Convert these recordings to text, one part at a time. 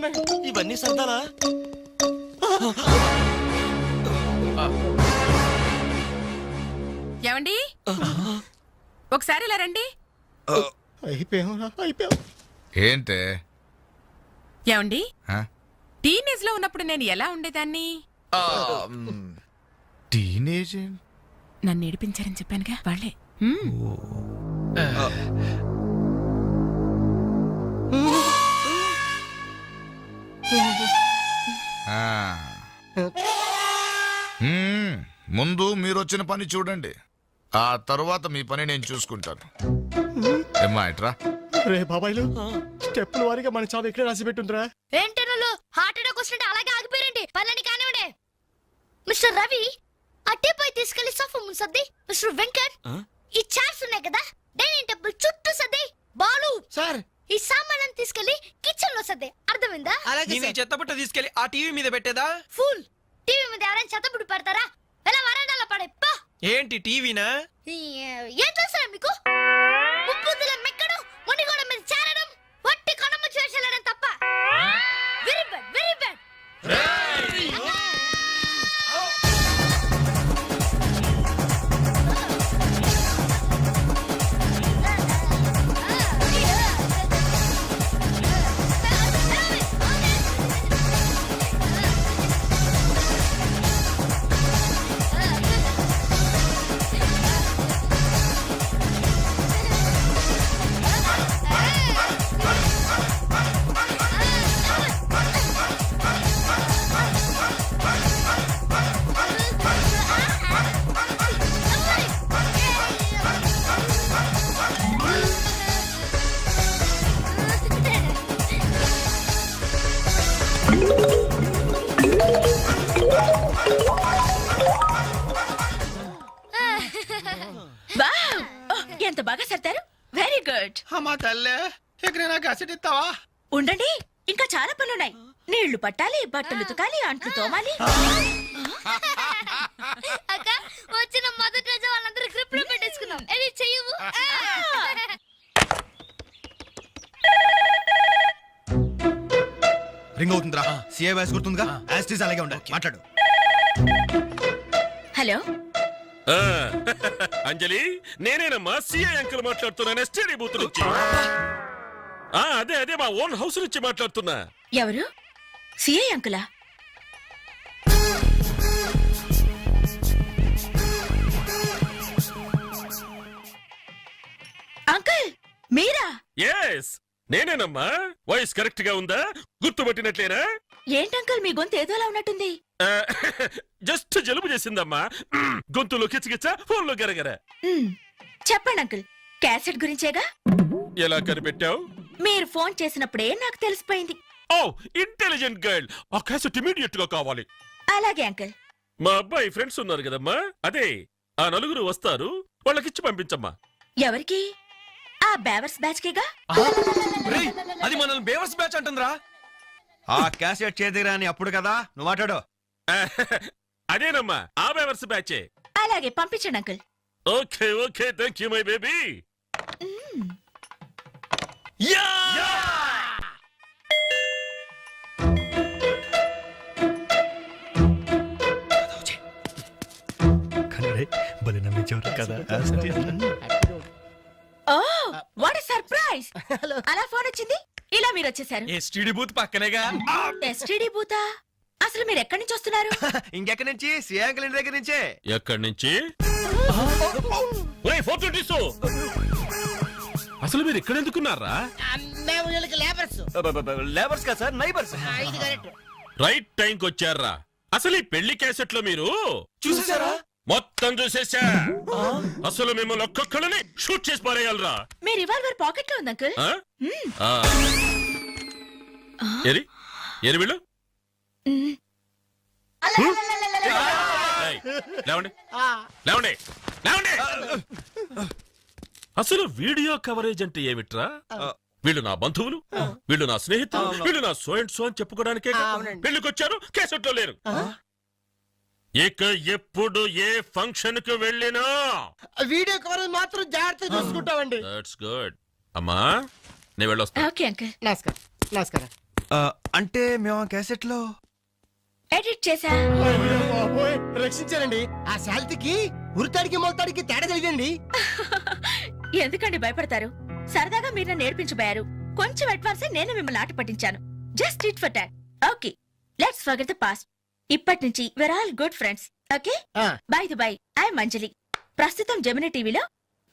ఉన్నాయి. ఇవన్నీ సరదాలా? ఏమండి ఒకసారి ఇలా రండి. అయిపోయాం. ఏంటే ఏమండి టీనేజ్ లో ఉన్నప్పుడు నేను ఎలా ఉండేదాన్ని? టీనేజ్ నన్ను ఏడిపించారని చెప్పానుగా వాళ్ళే. ముందు మీరు వచ్చిన పని చూడండి, ఆ తర్వాత మీ పని నేను చూసుకుంటాను. ఏమ్మా ఇట్రా. రే బాబాయ్లు, స్టెప్పుల వారిగా మన చావు ఎక్కడ రాసి పెట్టుందిరా? ఏంటనలు హార్ట్ అటాక్ వస్తుంటే అలాగే ఆగిపోయారండి. పళ్ళని కానివ్వండి. మిస్టర్ రవి అట్టే పోయి తీసుకెళ్లి సోఫా ముందు సర్ది. మిస్టర్ వెంకట్ ఈ చైర్స్ ఉన్నాయి కదా డైనింగ్ టేబుల్ చుట్టూ సర్ది. బాలు సార్, ఈ సామాన్లను తీసుకెళ్లి కిచెన్ లో సర్ది. అర్థమైందా? నేను చెత్తబుట్ట తీసుకెళ్లి ఆ టీవీ మీద పెట్టేదా? ఫుల్ టీవీ మీద ఎవరైనా చెత్తబుట్టు పెడతారా? ఎలా వరండాలో పడే పా. ఏంటి టీవీనా? ఏం తెలుసా మీకు? ఉప్పుదుల మెక్కడం, మునిగోడ మీద చేరడం, వట్టి కొనమ్మ చేసేయడం తప్ప. Very bad, very bad. ఎంత బాగా సర్దారు. Very good. అమ్మా తల్లే, ఎక్కడైనా గసెట్ ఇస్తావా? ఉండండి, ఇంకా చాలా పనులున్నాయి. నీళ్లు పట్టాలి, బట్టలు ఉతకాలి, అంట్లు తోమాలి. అక్క వచ్చిన మొదటి రోజు వాళ్ళందరూ గ్రిప్ లో పెట్టేసుకున్నాం. ఇది చెయ్యవు. రింగ్ అవుతుందిరా. CI voice గుర్తుందిగా? యాస్టీస్ అలాగే ఉండాలి. మాట్లాడు. హలో అంజలి, నేనేనమ్మా సిఐ అంకుల్ మాట్లాడుతున్నాను. ఎస్టీడీ బూత్ నుంచి. అదే మా ఓన్ హౌస్ నుంచి మాట్లాడుతున్నా. ఎవరు? సిఐ అంకులా? అంకుల్ మీరా? ఎస్ నేనేనమ్మా. వాయిస్ కరెక్ట్ గా ఉందా? గుర్తుపట్టినట్లేనా? ఏంటంకుల్ మీ గొంతు ఏదోలా ఉన్నట్టుంది. జస్ట్ జలుబు చేసిందమ్మా. గొంతులో కిచకిచ, ఫోన్లో గరగర. చెప్పండి అంకుల్, క్యాసెట్ గురించేగా? ఎలా కనిపెట్టావు? మీరు ఫోన్ చేసినప్పుడే నాకు తెలిసిపోయింది. ఓ ఇంటెలిజెంట్ గర్ల్. ఆ క్యాసెట్ ఇమీడియట్ గా కావాలి. అలాగే అంకుల్. మా అబ్బాయి ఫ్రెండ్స్ ఉన్నారు కదమ్మా, అదే ఆ నలుగురు వస్తారు, వాళ్ళకిచ్చి పంపించమ్మా. ఎవరికి? ఆ బేవర్స్ బ్యాచ్ కేగా? అది మనల్ని బేవర్స్ బ్యాచ్ అంటుందిరా. ఆ క్యాసెట్ చేదిరా అని అప్పుడు కదా నువ్వు మాట్లాడు. అదేనమ్మా, ఆ బేవర్స్ బ్యాచే. అలాగే పంపించండి uncle. Okay okay, thank you my baby. Oh what surprise. అలా ఫోన్ వచ్చింది, ఇలా మీరు వచ్చేసారు. ఎస్టీడీ బూత్ పక్కనేగా. ఎస్టీడీ బూతా? అసలు మీరు ఎక్కడి నుంచి వస్తున్నారు? ఇంకెక్కడి నుంచి? సిఐ అంకుల్ ఇంటి దగ్గర నుంచే. ఎక్కడి నుంచి? అసలు మీరు ఇక్కడ ఎందుకున్నారా? లేబర్స్ కదా సార్, నైబర్స్. రైట్ టైంకి వచ్చారా? అసలు ఈ పెళ్లి క్యాసెట్ లో మీరు చూసేసారా? మొత్తం చూసేసా. అసలు మిమ్మల్ని ఒక్కొక్కళ్ళని షూట్ చేసి పారేయాలరా. మీ రివాల్వర్ పాకెట్ లో ఉంది అంకుల్. ఏరి ఏరి వీళ్ళు. లేవండి లేవండి లేవండి. అసలు వీడియో కవరేజ్ అంటే ఏమిట్రా? వీళ్ళు నా బంధువులు, వీళ్ళు నా స్నేహితులు, వీళ్ళు నా సో అండ్ సో అని చెప్పుకోవడానికే పెళ్లికొచ్చారు, కేసెట్లో లేరు. ఇక ఎప్పుడు ఏ ఫంక్షన్ కు వెళ్ళినా వీడియో కవరేజ్ మాత్రం జాగ్రత్తగా చూసుకుంటామండి. That's good. అమ్మా నేను వెళ్ళొస్తా. Okay uncle. నమస్కారం. నమస్కారం. అంటే మేము ఆ క్యాసెట్ లో ఎడిట్ చేసా. అయ్యో బాబోయ్, రక్షించారండి. ఆ శాలిటీకి ఉరితాడికి మొలతాడికి తేడా తెలియదండి. ఎందుకండి భయపడతారు? సరదాగా మీరు నన్ను నేర్పించబోయారు. కొంచెం అడ్వాన్స్ నేను మిమ్మల్ని ఆట పట్టించాను. Just it for tat. Okay, let's forget the past. ఇప్పటి నుంచి we're all good friends. Okay, ఆ, by the by, I'm Anjali. ప్రస్తుతం జెమిని టీవీలో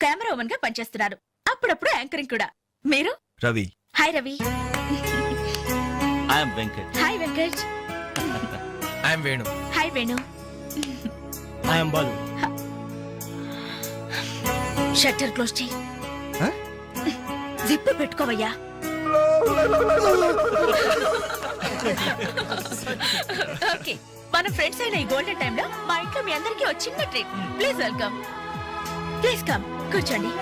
కెమెరా ఉమెన్ గా పనిచేస్తున్నారు. అప్పుడప్పుడు యాంకరింగ్ కూడా. మీరు? Ravi. Hi Ravi. I'm Venkat. Hi Venkat. I'm Venu. Hi Venu. I'm Balu. Shutter close చేయి. జిప్ పెట్టుకోవయ్యా. ఓకే, మన ఫ్రెండ్స్ అయిన ఈ గోల్డెన్ టైమ్ లో మా ఇంట్లో మీ అందరికీ ఒక చిన్న treat. Please welcome. Please come, కూర్చోండి.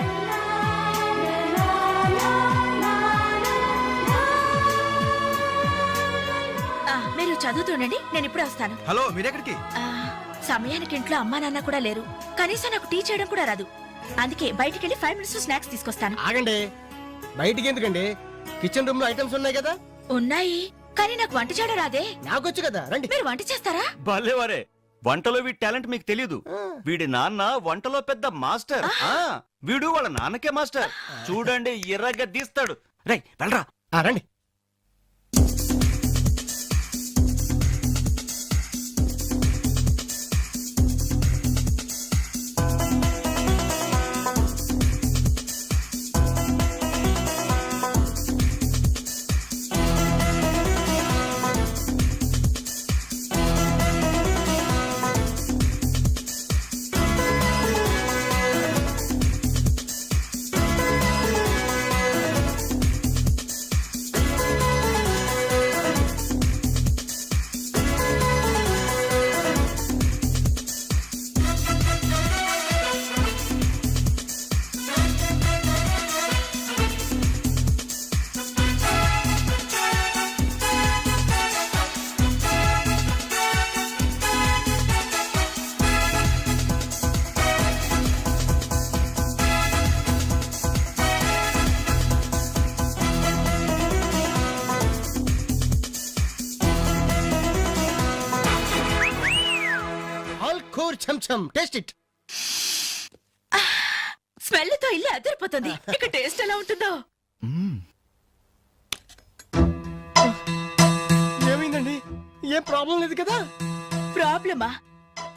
మీరు చదువుతుండండి, నేను ఇప్పుడే వస్తాను. హలో, మీరెక్కడికి? సమయానికి ఇంట్లో అమ్మా నాన్న కూడా లేరు. కనీసం నాకు టీ చేయడం కూడా రాదు. అందుకే బయటికి వెళ్ళి 5 minutes స్నాక్స్ తీసుకొస్తాను. ఆగండి, బయటికి ఎందుకండి? కిచెన్ రూమ్ లో ఐటమ్స్ ఉన్నాయి కదా. ఉన్నాయి, కానీ నాకు వంట చేయడం రాదే. నాకొచ్చు కదా, రండి. మీరు వంట చేస్తారా? భలేవారే, వంటలో వీడి టాలెంట్ మీకు తెలియదు. వీడి నాన్న వంటలో పెద్ద మాస్టర్. వీడు వాళ్ళ నాన్నకే మాస్టర్. చూడండి, ఎర్రగా తీస్తాడు. రై వెళ్ళరా. ఆ, రండి. ఆల్ కోర్ చమ్ చమ్, టేస్ట్ ఇట్. స్మెల్ తో ఇల్లు అదిరిపోతుంది. ఇక టేస్ట్ ఎలా ఉంటుందో. ఏమైందండి? ఏం ప్రాబ్లం లేదు కదా? ప్రాబ్లమా?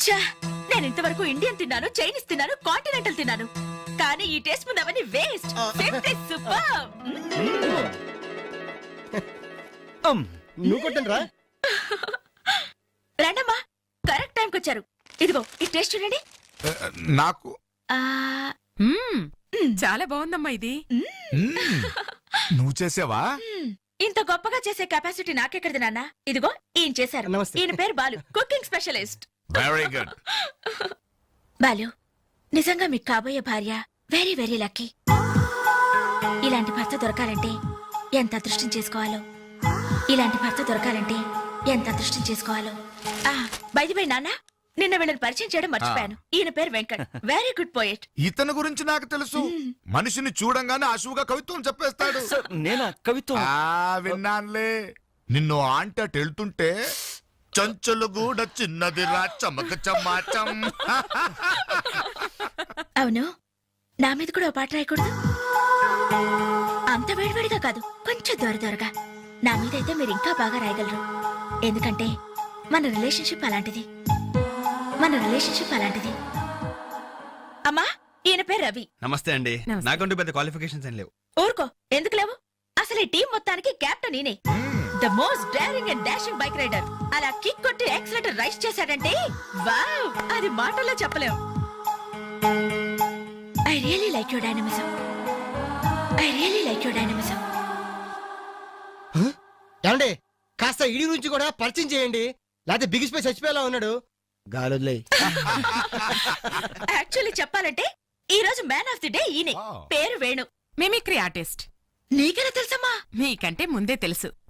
ఛా, నేను ఇంతవరకు ఇండియన్ తిన్నాను, చైనీస్ తిన్నాను, కాంటినెంటల్ తిన్నాను. కానీ ఈ టేస్ట్ ముందు అవన్నీ వేస్ట్. సూపర్. నువ్వు కొట్టండి రా. రండమ్మా, కరెక్ట్ టైంకి వచ్చారు. ఇదిగో ఈ టేస్ట్ చూడండి. నాకు ఆ, చాలా బాగుందమ్మా ఇది. నువ్వు చేసావా? ఇంత గొప్పగా చేసే కెపాసిటీ నాకెక్కడిది నాన్న. ఇదిగో ఈయన చేశారు. నమస్తే. ఈయన పేరు Balu, cooking specialist. Very good. Balu, నిజంగా మీకు కాబోయే భార్య వెరీ వెరీ లక్కీ. ఇలాంటి భర్త దొరకాలంటే ఎంత అదృష్టం చేసుకోవాలో. ఇలాంటి భర్త దొరకాలంటే ఎంత అదృష్టం చేసుకోవాలో. బై నాన్న, నిన్న వీళ్ళని పరిచయం చేయడం మర్చిపోయాను. ఈయన పేరు వెంకట్, వెరీ గుడ్ పోయెట్. ఇతని గురించి నాకు తెలుసు. మనిషిని చూడంగానే అశువుగా కవిత్వం చెప్పేస్తాడు. నేనా కవిత్వం? విన్నానులే. నిన్ను ఆంటీ అటు వెళ్తుంటే చంచలు గూడ చిన్నది రా చమక చమాచం. అవును, నా మీద కూడా ఓ పాట రాయకూడదు? అంత వేడివేడిగా కాదు, కొంచెం దూరగా. నా మీద అయితే మీరు ఇంకా బాగా రాయగలరు. ఎందుకంటే మన రిలేషన్షిప్ అలాంటిది. అమ్మా, ఈయన పేరు రవి. నమస్తే అండి. నమస్తే. నాకంటూ పెద్ద క్వాలిఫికేషన్స్ ఏం లేవు. ఊరుకో, ఎందుకు లేవు? అసలు ఈ టీం మొత్తానికి కెప్టెన్ ఈయనే. The most daring and dashing bike rider. అలా కిక్ కొట్టి యాక్సిలేటర్ రైస్ చేశాడంటే వావ్, అది మాటల్లో చెప్పలేం. I really like your dynamism. ఏమండి, కాస్త ఇడి నుంచి కూడా పరిచయం చేయండి, లేకపోతే బిగిసిపోయి చచ్చిపోయేలా ఉన్నాడు. గాలులే. యాక్చువల్లీ చెప్పాలంటే ఈ రోజు మ్యాన్ ఆఫ్ ది డే ఈయనే. Wow. పేరు వేణు, మిమిక్రీ ఆర్టిస్ట్. నీకెలా తెలుసమ్మా? మీకంటే ముందే తెలుసు.